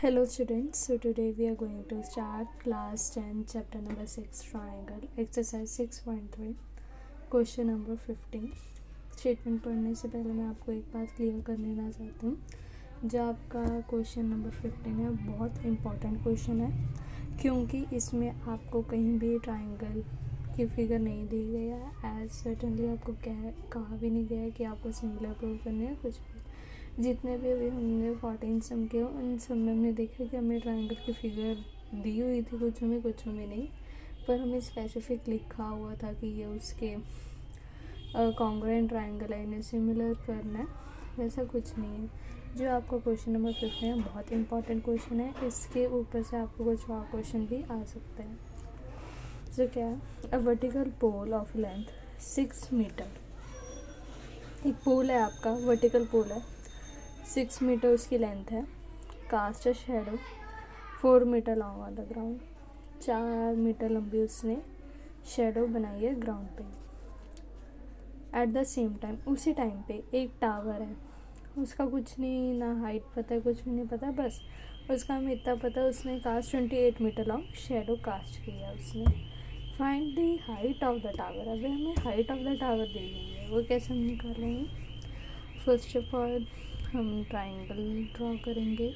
Hello students, so today we are going to start class 10 chapter number 6 triangle exercise 6.3 question number 15। Statement पढ़ने से पहले मैं आपको एक बात क्लियर कर लेना चाहती हूँ। जो आपका क्वेश्चन नंबर 15 है बहुत इम्पॉर्टेंट क्वेश्चन है, क्योंकि इसमें आपको कहीं भी ट्राइंगल की फिगर नहीं दी गई है। एज सर्टनली आपको कहा भी नहीं गया है कि आपको सिंगुलर प्रूव करने है कुछ भी। जितने भी अभी हमने 14 सम के उन सब में हमने देखा कि हमें ट्राइंगल की फिगर दी हुई थी, कुछ में नहीं, पर हमें स्पेसिफिक लिखा हुआ था कि ये उसके कॉन्ग्रुएंट ट्राइंगल है, इन्हें सिमिलर करना है। वैसा कुछ नहीं है। जो आपका क्वेश्चन नंबर 15 है बहुत इंपॉर्टेंट क्वेश्चन है। इसके ऊपर से आपको कुछ और क्वेश्चन भी आ सकते हैं। जो क्या है, a vertical pole of length 6 metre. एक पोल है आपका, वर्टिकल पोल है, 6 मीटर उसकी लेंथ है। Cast shadow 4 metre long on the ground. 4 metre लंबी उसने शेडो बनाई है ग्राउंड पे। एट द सेम टाइम, उसी टाइम पे एक टावर है, उसका कुछ नहीं, ना हाइट पता है, कुछ भी नहीं पता, बस उसका हमें इतना पता है उसने cast 28 metre long shadow cast किया उसने। Find the height of the tower. अभी हमें हाइट ऑफ द टावर दी गई है, वो कैसे हम निकालेंगे? फर्स्ट ऑफ ऑल हम ट्राइंगल ड्रॉ करेंगे।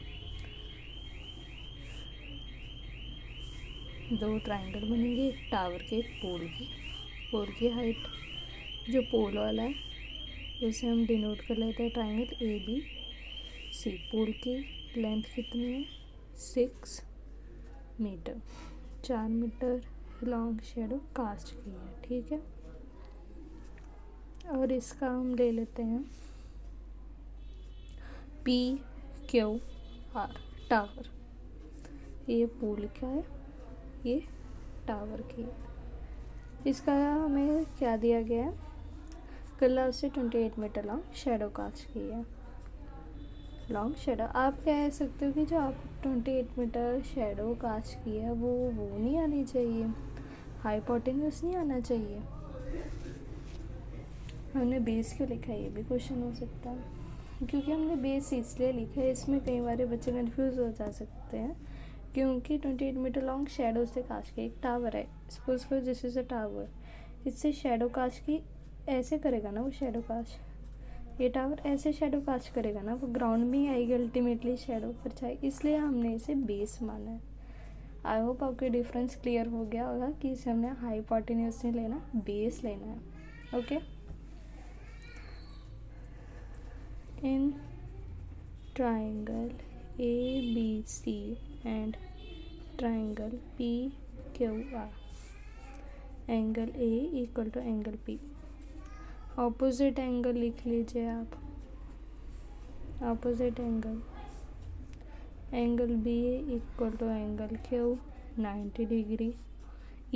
2 ट्राइंगल बनेंगे, एक टावर के, एक पोल की हाइट। जो पोल वाला है उसे हम डिनोट कर लेते हैं ट्राइंगल ए बी सी। पोल की लेंथ कितनी है? 6 metre. 4 metre long shadow cast की है, ठीक है। और इसका हम ले लेते हैं PQR, टावर। ये पोल का है, ये टावर की है। इसका हमें क्या दिया गया है? कलर से 28 मीटर लॉन्ग शेडो कास्ट की है। लॉन्ग शेडो आप कह सकते हो कि जो आप 28 मीटर शेडो कास्ट की है वो नहीं आनी चाहिए, हाइपोटेन्यूज नहीं आना चाहिए। हमने बेस क्यों लिखा है, ये भी क्वेश्चन हो सकता है। क्योंकि हमने बेस इसलिए लिखा है, इसमें कई बार बच्चे कंफ्यूज हो जा सकते हैं, क्योंकि 28 मीटर लॉन्ग शेडो से कास्ट की एक टावर है। सपोज करो दिस इज अ टावर, इससे शेडो कास्ट की ऐसे करेगा ना वो शेडो कास्ट, ये टावर ऐसे शेडो कास्ट करेगा ना, वो ग्राउंड में ही आएगी अल्टीमेटली शेडो पर चाहे, इसलिए हमने इसे बेस माना है। आई होप आपके डिफरेंस क्लियर हो गया होगा कि इसे हमने हाइपोटेन्यूज नहीं लेना, बेस लेना है। Okay. In triangle ABC and triangle PQR, angle A equal to angle P। Opposite angle लिख लीजिए आप, opposite angle B equal to angle Q 90 degree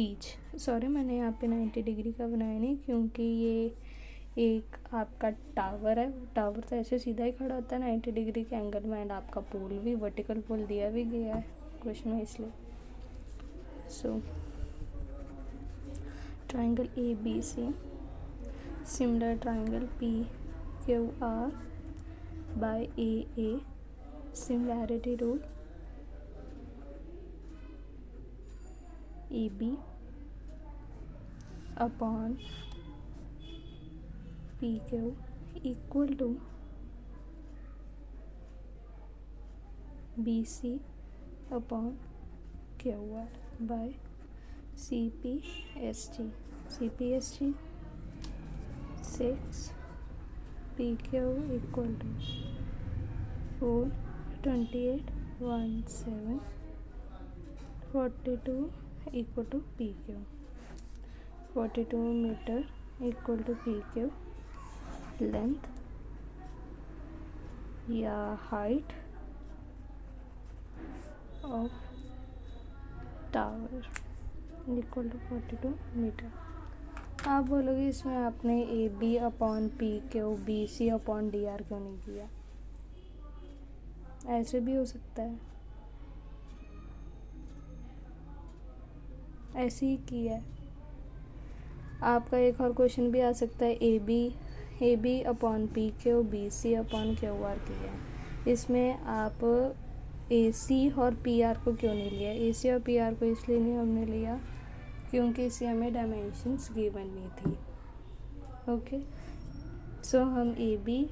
each. Sorry, मैंने यहाँ पे 90 डिग्री का बनाया नहीं, क्योंकि ये एक आपका टावर है, टावर तो ऐसे सीधा ही खड़ा होता है 90 डिग्री के एंगल में, एंड आपका पोल भी वर्टिकल पोल दिया भी गया है क्वेश्चन में, इसलिए। So triangle A B C, similar triangle P Q R by A, similarity rule A B upon PQ equal to BC upon QR by CPST 6 PQ equal to 428 17 42 equal to PQ। 42 metre equal to PQ length या height of tower equal to 42 metre. आप बोलोगे इसमें आपने A B upon P Q B C upon D R क्यों नहीं किया? ऐसे भी हो सकता है, ऐसे ही किया है। आपका एक और क्वेश्चन भी आ सकता है, A B upon P Q B C upon Q R किया है। इसमें आप ए सी और पी आर को क्यों नहीं लिया? ए सी और पी आर को इसलिए नहीं हमने लिया क्योंकि इसे हमें डायमेंशंस गिवन नहीं थी। ओके, सो हम A B,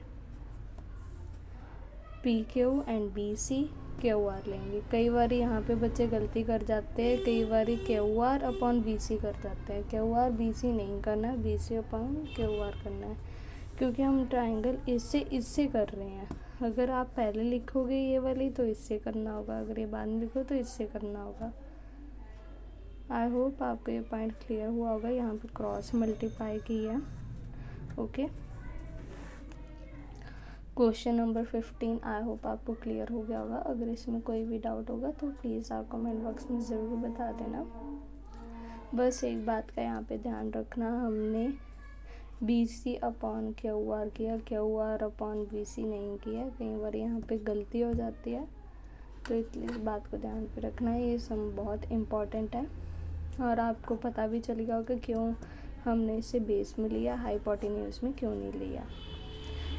P Q and B C Q R लेंगे। कई बार यहाँ पे बच्चे गलती कर जाते हैं, कई बार Q R upon B C कर जाते हैं। क्यू आर बी सी नहीं करना है, B C upon Q R करना है, क्योंकि हम ट्राइंगल इससे कर रहे हैं। अगर आप पहले लिखोगे ये वाली तो इससे करना होगा, अगर ये बाद में लिखो तो इससे करना होगा। आई होप आपको ये पॉइंट क्लियर हुआ होगा। यहाँ पे क्रॉस मल्टीप्लाई की है। Okay, question number 15 I hope आपको क्लियर हो गया होगा। अगर इसमें कोई भी डाउट होगा तो प्लीज़ आप कमेंट बॉक्स में ज़रूर बता देना। बस एक बात का यहाँ पे ध्यान रखना, हमने B C upon Q R किया, Q R upon B C नहीं किया। कई बार यहाँ पे गलती हो जाती है, तो इसलिए इस बात को ध्यान पे रखना है। ये सम बहुत इम्पॉर्टेंट है और आपको पता भी चलेगा होगा क्यों हमने इसे बेस में लिया, हाइपोटेन्यूज में क्यों नहीं लिया।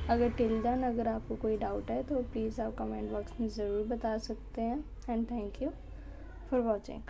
अगर टिल देन अगर आपको कोई डाउट है तो प्लीज़ आप कमेंट बॉक्स में ज़रूर बता सकते हैं। And thank you for watching.